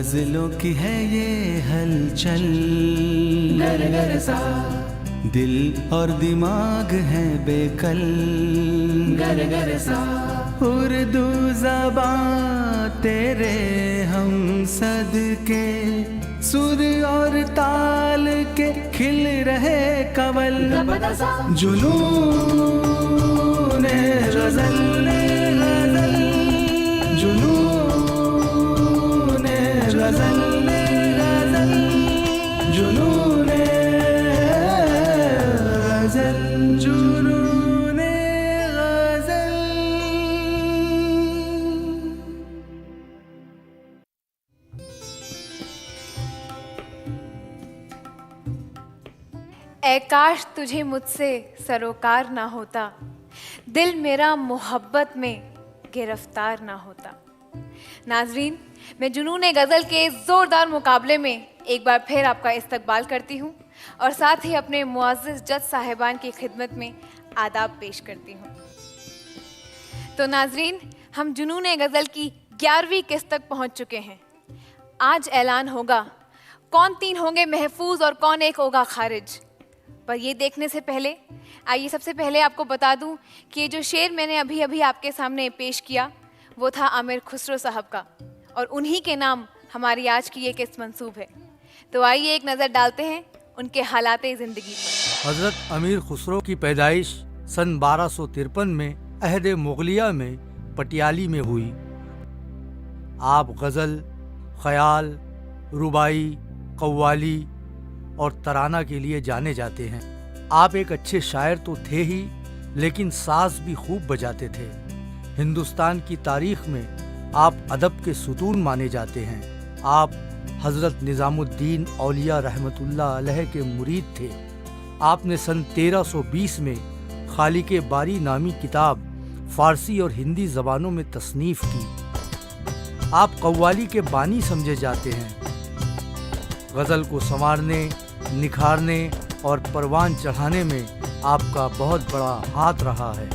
गजलों की है ये हलचल, गर गर सा दिल और दिमाग है बेकल, गर गर सा उर्दू ज़बान तेरे हम सदके, सुर और ताल के खिल रहे कवल, जुनून गज़ल जुनून गज़ल जुनून गज़ल जुनून गज़ल। ऐ काश तुझे मुझसे सरोकार ना होता, दिल मेरा मोहब्बत में गिरफ्तार ना होता। नाजरीन, मैं जुनून गज़ल के ज़ोरदार मुकाबले में एक बार फिर आपका इस्तकबाल करती हूँ और साथ ही अपने मुअज़्ज़ज़ जज साहिबान की खिदमत में आदाब पेश करती हूँ। तो नाजरीन, हम जुनून गज़ल की 11वीं किस्त तक पहुँच चुके हैं। आज ऐलान होगा कौन 3 होंगे महफूज और कौन 1 होगा खारिज। पर ये देखने से पहले आइए सबसे पहले आपको बता दूं कि ये जो शेर मैंने अभी अभी आपके सामने पेश किया वो था आमिर खुसरो साहब का, और उन्हीं के नाम हमारी आज की ये किस्त मंसूब है। तो आइए एक नज़र डालते हैं उनके हालाते ज़िंदगी पर। हज़रत अमीर खुसरो की पैदाइश सन 1253 में अहद मुगलिया में पटियाली में हुई। आप गज़ल, ख़याल, रुबाई, कव्वाली और तराना के लिए जाने जाते हैं। आप एक अच्छे शायर तो थे ही, लेकिन साज़ भी खूब बजाते थे। हिंदुस्तान की तारीख में आप अदब के सुतून माने जाते हैं। आप हज़रत निज़ामुद्दीन औलिया रहमतुल्लाह अलैह के मुरीद थे। आपने सन 1320 में खालिके बारी नामी किताब फ़ारसी और हिंदी ज़बानों में तसनीफ़ की। आप कव्वाली के बानी समझे जाते हैं। गज़ल को संवारने, निखारने और परवान चढ़ाने में आपका बहुत बड़ा हाथ रहा है।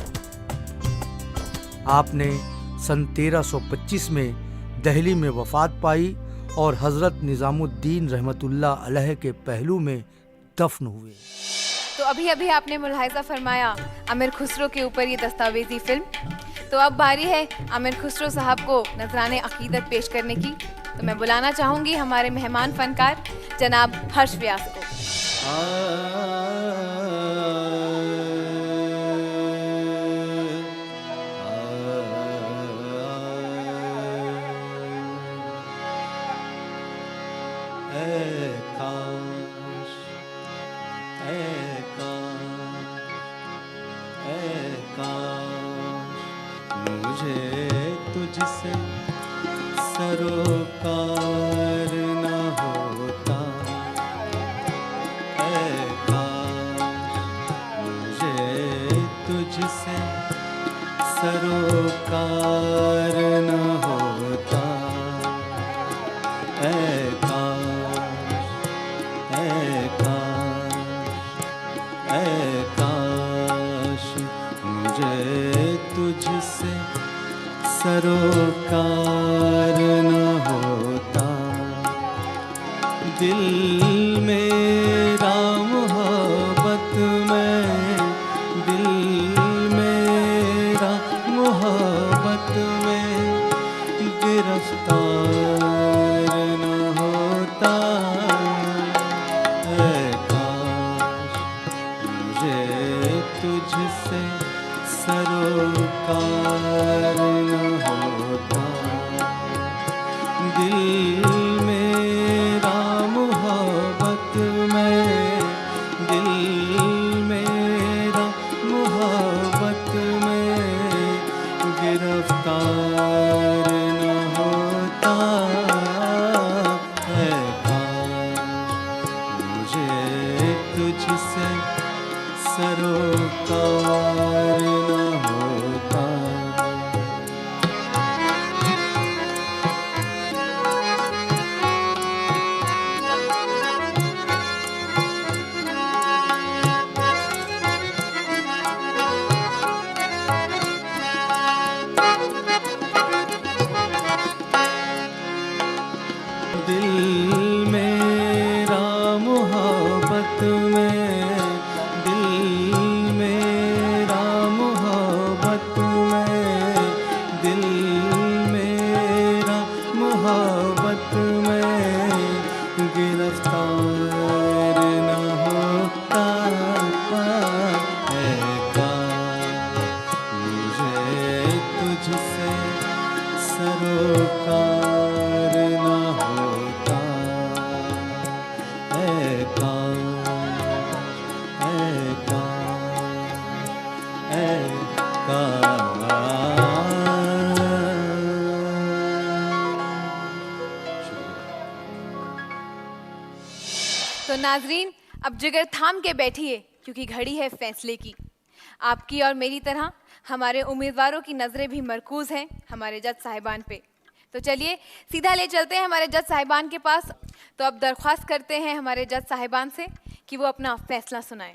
आपने सन 1325 में दिल्ली में वफ़ात पाई और हज़रत निज़ामुद्दीन रहमतुल्लाह अलैह के पहलू में दफन हुए। तो अभी अभी आपने मुलाहिज़ा फरमाया आमिर खुसरो के ऊपर ये दस्तावेजी फिल्म। तो अब बारी है आमिर खुसरो साहब को नजराने अकीदत पेश करने की। तो मैं बुलाना चाहूँगी हमारे मेहमान फ़नकार जनाब हर्ष व्यास को। मुझे तुझसे सरोकार न होता, ऐ काश मुझे तुझसे सरोकार न होता, ऐ काश मुझे तुझसे सरोकार न होता। दिल मेरा मोहब्बत में, दिल मेरा मोहब्बत में गिरफ्तार न होता, ऐ काश मुझे तुझसे सरोकार न होता। दिल मेरा मोहब्बत में, दिल मेरा मोहब्बत में गिरफ्तार न होता, ऐ काश मुझे तुझसे सरोकार न होता। नाजरीन, अब जिगर थाम के बैठिए क्योंकि घड़ी है फैसले की। आपकी और मेरी तरह हमारे उम्मीदवारों की नज़रें भी मरकूज हैं हमारे जज साहिबान पे। तो चलिए सीधा ले चलते हैं हमारे जज साहिबान के पास। तो अब दरख्वास्त करते हैं हमारे जज साहिबान से कि वो अपना फैसला सुनाएं।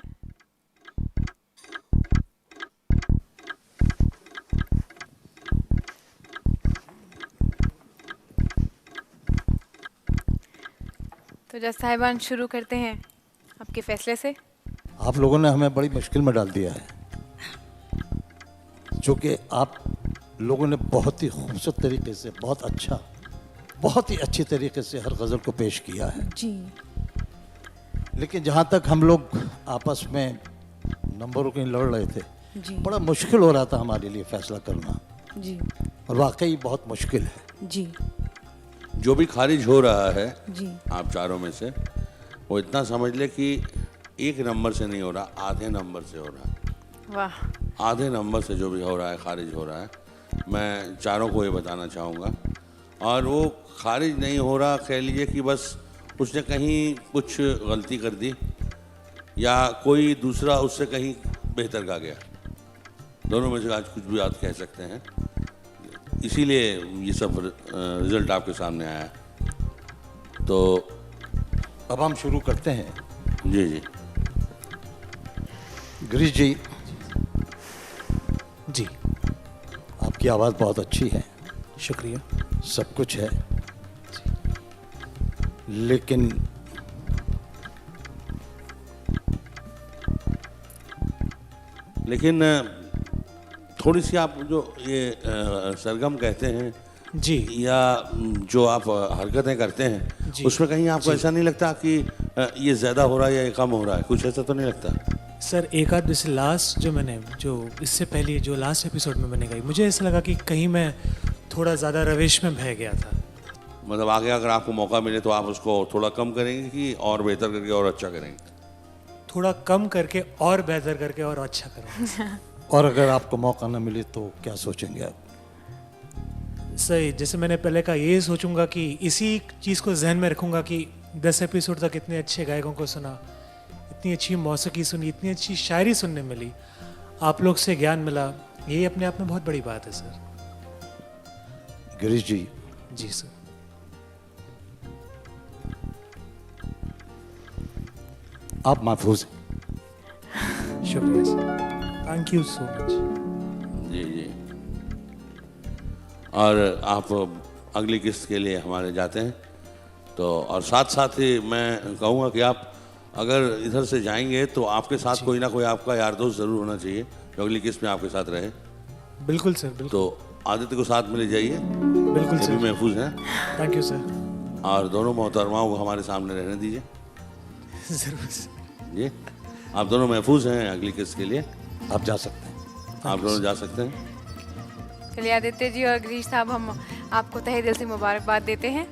तो जज साहिबान शुरू करते हैं आपके फैसले से। आप लोगों ने हमें बड़ी मुश्किल में डाल दिया है, चूँकि आप लोगों ने बहुत ही खूबसूरत तरीके से, बहुत ही अच्छी तरीके से हर गज़ल को पेश किया है जी। लेकिन जहाँ तक हम लोग आपस में नंबरों के लड़ रहे थे, जी बड़ा मुश्किल हो रहा था हमारे लिए फैसला करना, जी और वाकई बहुत मुश्किल है। जी जो भी खारिज हो रहा है जी आप चारों में से, वो इतना समझ ले कि एक नंबर से नहीं हो रहा, आधे नंबर से हो रहा है। वाह। आधे नंबर से जो भी हो रहा है, खारिज हो रहा है। मैं चारों को ये बताना चाहूँगा। और वो खारिज नहीं हो रहा, कह लीजिए कि बस उसने कहीं कुछ गलती कर दी या कोई दूसरा उससे कहीं बेहतर गा गया। दोनों में से आज कुछ भी आप कह सकते हैं, इसीलिए ये सब रिजल्ट आपके सामने आया है। तो अब हम शुरू करते हैं। जी जी गिरीश जी, जी आपकी आवाज़ बहुत अच्छी है, शुक्रिया। सब कुछ है, लेकिन थोड़ी सी आप जो ये सरगम कहते हैं जी या जो आप हरकतें करते हैं, जी। उसमें कहीं आपको ऐसा नहीं लगता कि ये ज़्यादा हो रहा है या ये कम हो रहा है? कुछ ऐसा तो नहीं लगता? सर, एक आध जैसे लास्ट जो इससे पहले जो लास्ट एपिसोड में मैंने गाई, मुझे ऐसा लगा कि कहीं मैं थोड़ा ज़्यादा रवेश में बह गया था। मतलब आगे अगर आपको मौका मिले तो आप उसको थोड़ा कम करेंगे कि और बेहतर करके और अच्छा करेंगे? थोड़ा कम करके और बेहतर करके और अच्छा करूँगा। और अगर आपको मौका न मिले तो क्या सोचेंगे आप? सही, जैसे मैंने पहले कहा, ये सोचूंगा कि इसी चीज़ को जहन में रखूंगा कि 10 एपिसोड तक इतने अच्छे गायकों को सुना, इतनी अच्छी मौसीकी सुनी, इतनी अच्छी शायरी सुनने मिली, आप लोग से ज्ञान मिला, ये अपने आप में बहुत बड़ी बात है सर। गिरीश जी, जी सर। आप महफूज हैं। शुक्रिया sir, thank you so much. जी जी। और आप अगली किस्त के लिए हमारे जाते हैं तो, और साथ साथ ही मैं कहूँगा कि आप अगर इधर से जाएंगे तो आपके साथ कोई ना कोई आपका यार दोस्त ज़रूर होना चाहिए जो अगली किस्त में आपके साथ रहे। बिल्कुल सर, बिल्कुल। तो आदित्य को साथ में ले जाइए, बिल्कुल ये सर, भी महफूज हैं। Thank you sir. और दोनों मोहतरमाओं को हमारे सामने रहने दीजिए। ज़रूर सर। जी, आप दोनों महफूज हैं अगली किस्त के लिए, आप जा सकते हैं। आप दोनों जा सकते हैं। चलिए आदित्य जी और गिरीश साहब, हम आपको तहे दिल से मुबारकबाद देते हैं।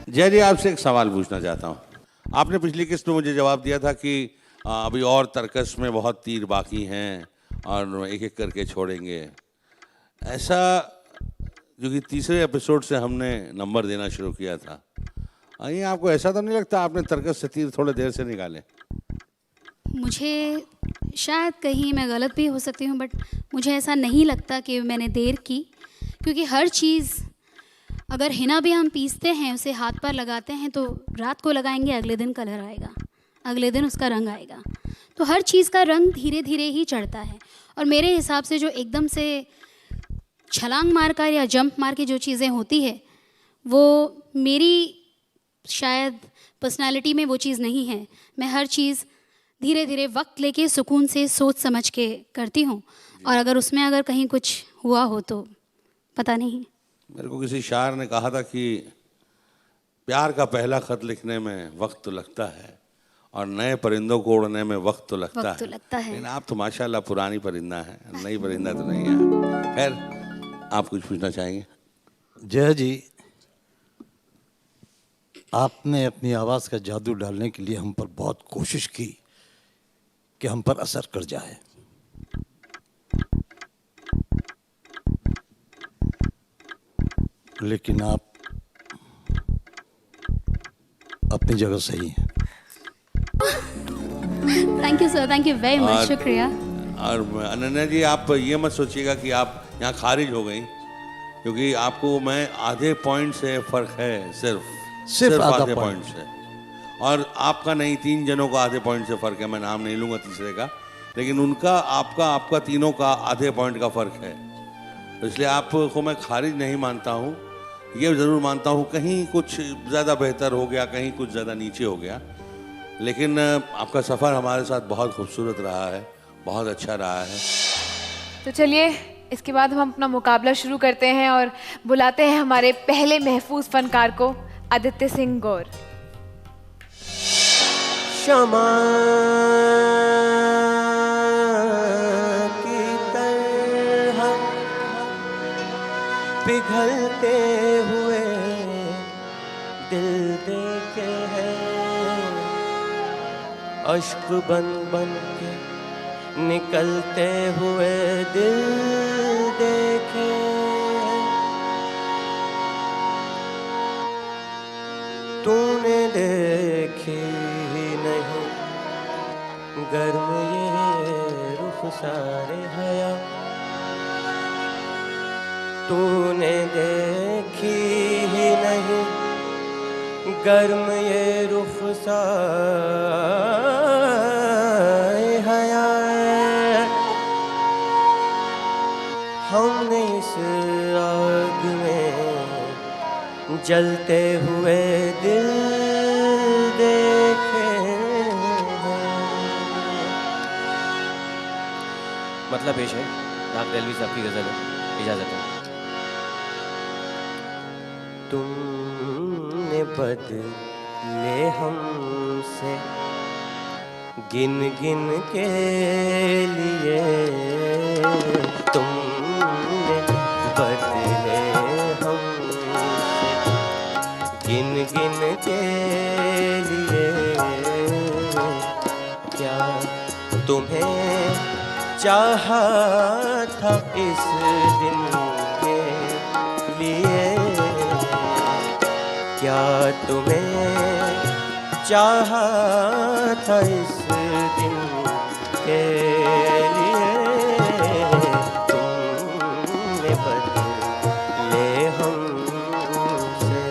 जय जी, आपसे एक सवाल पूछना चाहता हूँ। आपने पिछली किस्त में मुझे जवाब दिया था कि अभी और तर्कस में बहुत तीर बाकी हैं और एक एक करके छोड़ेंगे। ऐसा जो कि तीसरे एपिसोड से हमने नंबर देना शुरू किया था, ये आपको ऐसा तो नहीं लगता आपने तर्कस से तीर थोड़े देर से निकाले? मुझे शायद कहीं मैं गलत भी हो सकती हूँ, बट मुझे ऐसा नहीं लगता कि मैंने देर की, क्योंकि हर चीज़ अगर हिना भी हम पीसते हैं, उसे हाथ पर लगाते हैं, तो रात को लगाएंगे, अगले दिन कलर आएगा, अगले दिन उसका रंग आएगा। तो हर चीज़ का रंग धीरे धीरे ही चढ़ता है। और मेरे हिसाब से जो एकदम से छलांग मारकर या जंप मार के जो चीज़ें होती है, वो मेरी शायद पर्सनालिटी में वो चीज़ नहीं है। मैं हर चीज़ धीरे धीरे वक्त लेके सुकून से सोच समझ के करती हूँ, और अगर उसमें अगर कहीं कुछ हुआ हो तो पता नहीं। मेरे को किसी शायर ने कहा था कि प्यार का पहला खत लिखने में वक्त तो लगता है और नए परिंदों को उड़ने में वक्त तो लगता वक्त तो लगता है। लेकिन आप तो माशाल्लाह पुरानी परिंदा है, नई परिंदा तो नहीं है। खैर, आप कुछ पूछना चाहेंगे? जय जी, आपने अपनी आवाज़ का जादू डालने के लिए हम पर बहुत कोशिश की कि हम पर असर कर जाए, लेकिन आप अपनी जगह सही हैं। Thank you sir, thank you very much, और- शुक्रिया। और अनन्या जी, आप ये मत सोचिएगा कि आप यहाँ खारिज हो गई, क्योंकि आपको मैं आधे पॉइंट से फर्क है, सिर्फ आधा आधे point। पॉइंट से। और आपका नहीं, 3 जनों का आधे पॉइंट से फर्क है। मैं नाम नहीं लूँगा तीसरे का, लेकिन उनका आपका तीनों का आधे पॉइंट का फर्क है। तो इसलिए आपको मैं खारिज नहीं मानता हूँ। ये ज़रूर मानता हूँ कहीं कुछ ज़्यादा बेहतर हो गया, कहीं कुछ ज़्यादा नीचे हो गया, लेकिन आपका सफ़र हमारे साथ बहुत खूबसूरत रहा है, बहुत अच्छा रहा है। तो चलिए इसके बाद हम अपना मुकाबला शुरू करते हैं और बुलाते हैं हमारे पहले महफूज फनकार को, आदित्य सिंह गौर। क्षमा की तरह पिघलते हुए दिल देखे हैं, अश्क बन बन के निकलते हुए दिल देखे हैं। तूने देखी ही नहीं गर्म ये रुख सारे हया, तूने देखी ही नहीं गर्म ये रुख सारे हया। हमने इस आग में जलते हुए दिल देखे हैं। मतलब पेश है नाग रेलवी साहब की गजल है, इजाजत है। तुमने बदले हमसे गिन गिन के लिए, तुमने बदले हमसे गिन गिन के लिए। क्या तुम्हें चाहा था इस दिन के लिए, क्या तुम्हें चाहा था इस दिन के लिए। तुमने बदले हमसे।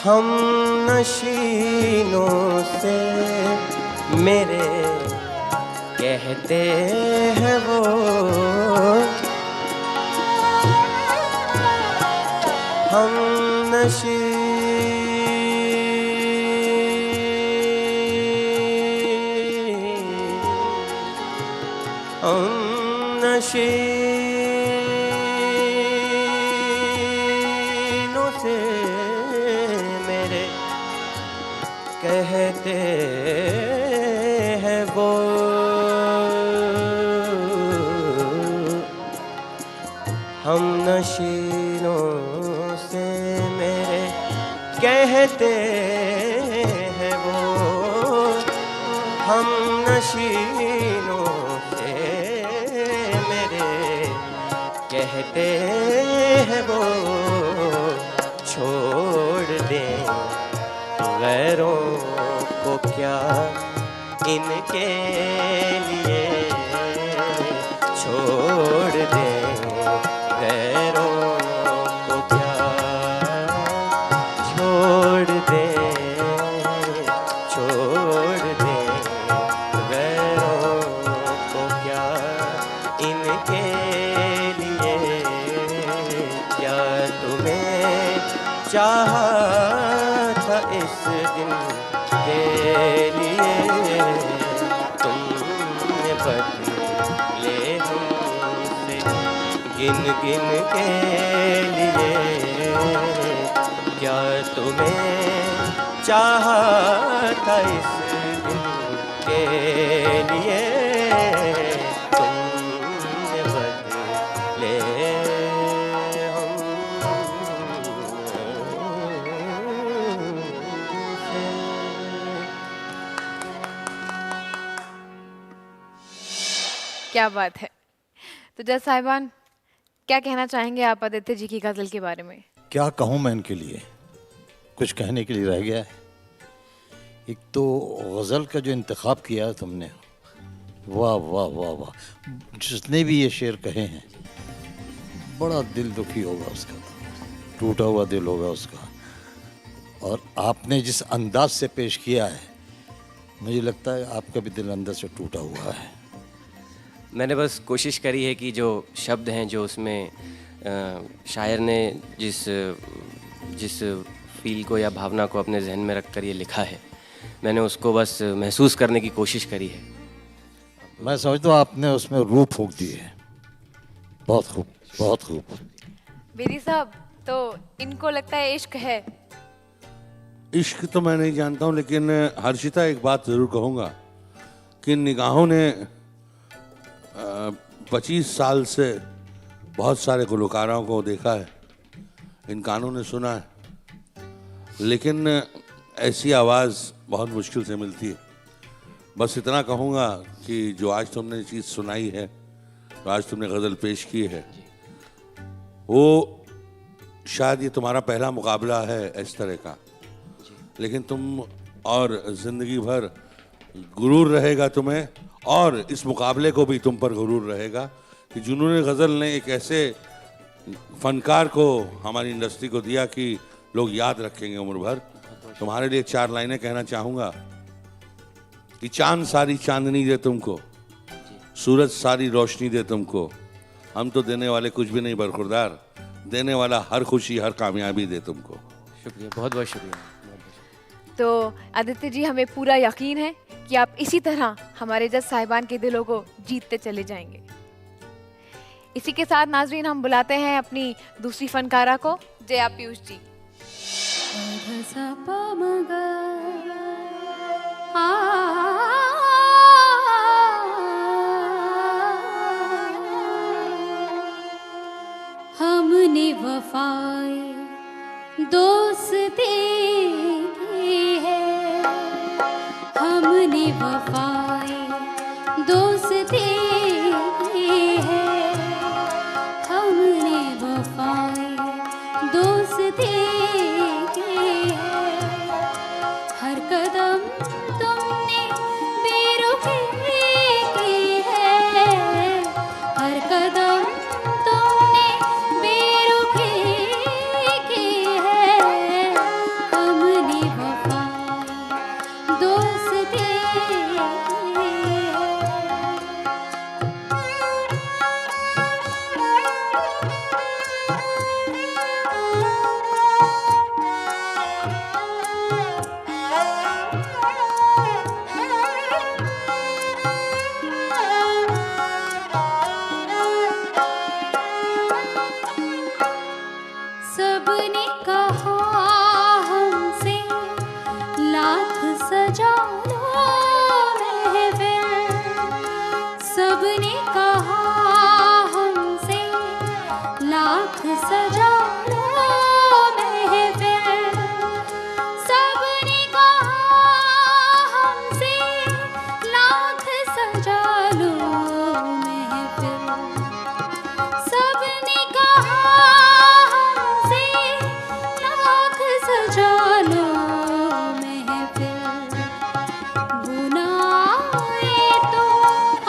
हम नशीनों से मेरे कहते हैं वो, हम नशीनों से मेरे कहते हैं वो, हम नशीनों से मेरे कहते हैं वो, हम नशीनों से मेरे कहते हैं वो। छोड़ दें गैरों को क्या इनके लिए, छोड़ दें गैरों को क्या, छोड़ दें गैरों को क्या इनके लिए। क्या तुम्हें चाहा था इस दिन के लिए, तुमने बदले हमसे गिन गिन के लिए क्या तुम्हें चाहा था इस दिन के लिए तुमने बदले क्या बात है। तो जज साहिबान, क्या कहना चाहेंगे आप आदित्य जी की गजल के बारे में? क्या कहूँ मैं इनके लिए, कुछ कहने के लिए रह गया है। एक तो गज़ल का जो इंतखाब किया है तुमने, वाह वाह वाह वाह। जिसने भी ये शेर कहे हैं बड़ा दिल दुखी होगा उसका, टूटा हुआ दिल होगा उसका। और आपने जिस अंदाज से पेश किया है, मुझे लगता है आपका भी दिल अंदर से टूटा हुआ है। मैंने बस कोशिश करी है कि जो शब्द हैं जो उसमें शायर ने जिस फील को या भावना को अपने जहन में रख कर ये लिखा है, मैंने उसको बस महसूस करने की कोशिश करी है। मैं समझता हूँ आपने उसमें रूह फूंक दी है। बहुत खूब, बहुत खूब। बेदी साहब, तो इनको लगता है इश्क है। इश्क तो मैं नहीं जानता हूँ, लेकिन हर्षिता एक बात ज़रूर कहूँगा कि निगाहों ने 25 साल से बहुत सारे गुलकारों को देखा है, इन कानों ने सुना है, लेकिन ऐसी आवाज़ बहुत मुश्किल से मिलती है। बस इतना कहूँगा कि जो आज तुमने चीज़ सुनाई है, जो आज तुमने गज़ल पेश की है, वो शायद ये तुम्हारा पहला मुकाबला है इस तरह का, लेकिन तुम और ज़िंदगी भर गुरूर रहेगा तुम्हें, और इस मुकाबले को भी तुम पर गुरूर रहेगा कि जुनून गज़ल ने एक ऐसे फनकार को हमारी इंडस्ट्री को दिया कि लोग याद रखेंगे उम्र भर। तुम्हारे लिए 4 लाइनें कहना चाहूँगा कि चांद सारी चांदनी दे तुमको, सूरज सारी रोशनी दे तुमको, हम तो देने वाले कुछ भी नहीं बरखुरदार, देने वाला हर खुशी हर कामयाबी दे तुमको। शुक्रिया, बहुत बहुत शुक्रिया। तो आदित्य जी, हमें पूरा यकीन है कि आप इसी तरह हमारे जज साहिबान के दिलों को जीतते चले जाएंगे। इसी के साथ नाजरीन, हम बुलाते हैं अपनी दूसरी फनकारा को, जया पीयूष जी। हमने वफाएं दोस्ती की है, हमने वफाएं दोस्ती की है, हमने वफाएं दोस्ती की है। हर कदम तुमने बेरुखी की है, हर कदम तुमने बेरुखी की है, हमने वफाएं दोस्ती की है। सबने कहा हमसे लाख सजा लो महफिल, सबने कहा हमसे लाख सजा लो महफिल, सबने कहा हमसे लाख सजा लो महफिल, सबने कहा हमसे लाख सजा लो महफिल, बुनाए तो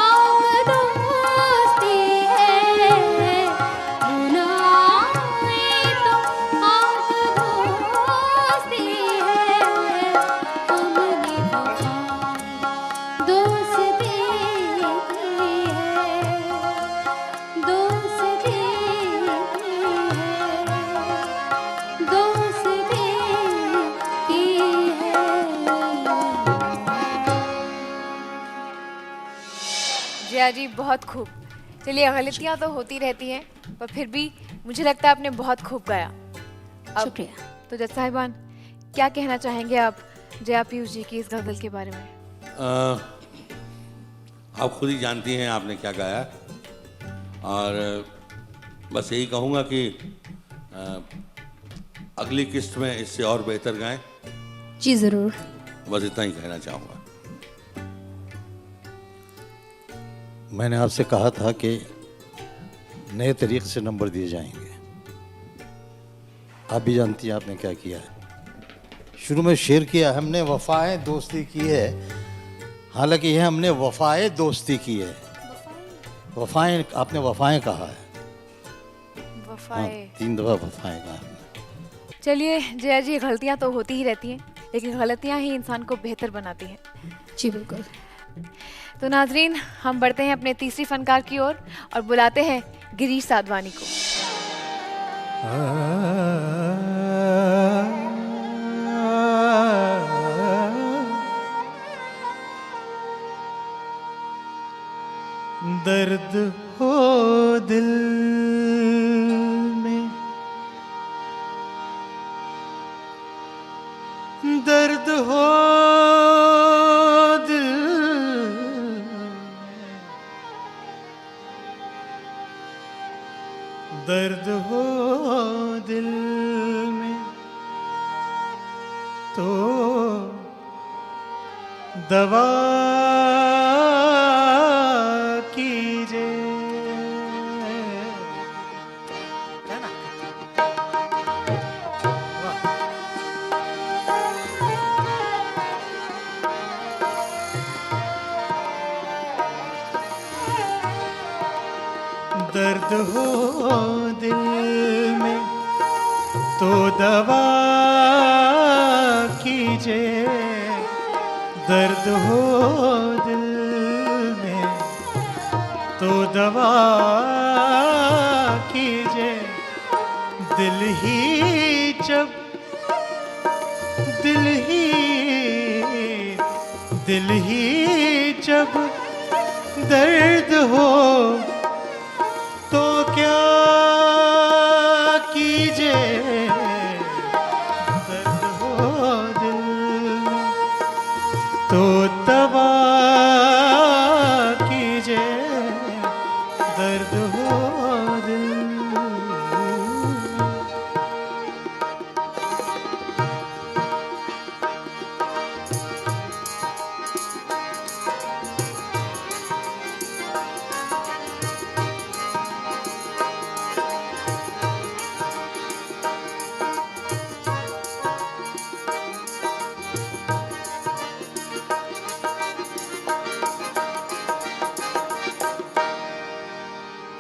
आग दोस्ती है, बुनाए तो आग दोस्ती है, हमने वफाएं दोस्ती की है, दोस्ती की है, दोस्ती की है। जया जी, बहुत खूब। चलिए, गलतियाँ तो होती रहती हैं, पर फिर भी मुझे लगता है आपने बहुत खूब गाया। शुक्रिया। तो जज साहिबान, क्या कहना चाहेंगे आप जया पीयूष जी की इस गजल के बारे में? आप खुद ही जानती हैं आपने क्या गाया, और बस यही कहूँगा कि अगली किस्त में इससे और बेहतर गाएं। जी ज़रूर। बस इतना ही कहना चाहूँगा। मैंने आपसे कहा था कि नए तरीके से नंबर दिए जाएंगे। आप भी जानती हैं आपने क्या किया है। शुरू में शेर किया हमने वफ़ाए दोस्ती की है, हालांकि यह हमने वफ़ाए दोस्ती की है। वफ़ाएं आपने वफ़ाएं कहा है। हाँ, वफाए। 3 दफ़ा वफ़ाएं कहा है। चलिए जया जी, गलतियाँ तो होती ही रहती हैं, लेकिन गलतियाँ ही इंसान को बेहतर बनाती हैं। जी बिल्कुल। तो नाजरीन, हम बढ़ते हैं अपने तीसरी फनकार की ओर और बुलाते हैं गिरीश साधवानी को। दर्द हो दिल में, दर्द हो दिल में, दर्द हो दिल में तो दवा कीजिए। दर्द हो दिल में तो दवा कीजिए, दर्द हो दिल में तो दवा कीजिए। दिल ही जब दिल ही जब दर्द हो तो क्या कीजिए। दर्द हो दिल में तो दवा कीजिए, दर्द हो दिल में।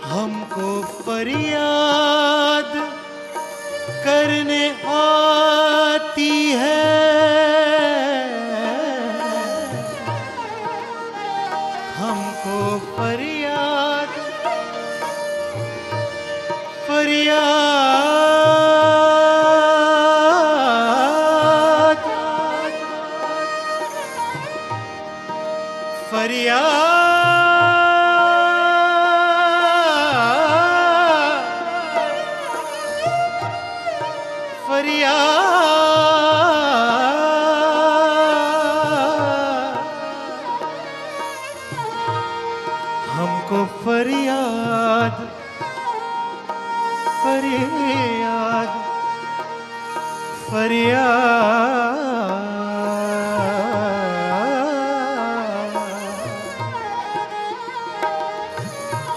हमको फरियाद करने आती है, हमको फरियाद हमको फरियाद फरियाद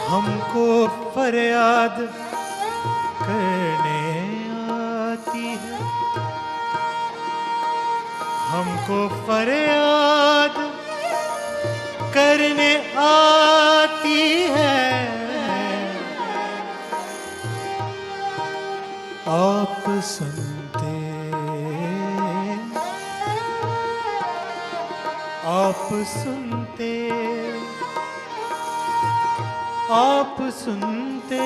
हमको फरियाद करने आती है, हमको फरियाद करने आती है। आप सुनते आप सुनते आप सुनते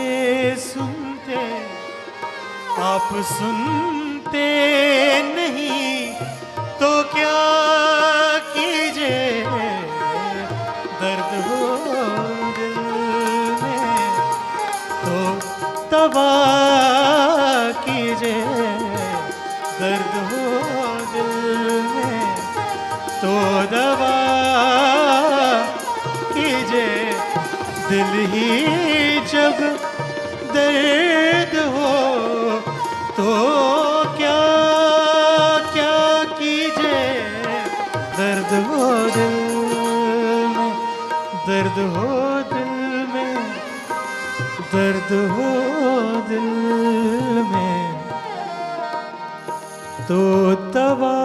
सुनते आप सुनते नहीं तो क्या कीजिए। दर्द हो दिल में दवा कीजिए दर्द हो दिल में, तो दवा कीजिए दिल ही जब दर्द हो, तो क्या क्या कीजिए दर्द हो दिल में, दर्द हो दिल में, दर्द हो दिल में, तो दवा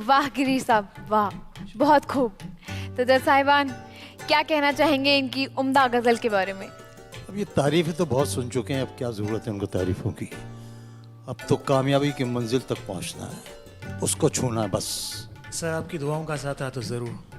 वाह गिरीश साहब, वाह, बहुत खूब। तो जज साहिबान, क्या कहना चाहेंगे इनकी उम्दा गजल के बारे में? अब ये तारीफ़ें तो बहुत सुन चुके हैं, अब क्या ज़रूरत है उनको तारीफ़ों की। अब तो कामयाबी की मंजिल तक पहुंचना है, उसको छूना है बस। सर आपकी दुआओं का साथ है तो ज़रूर।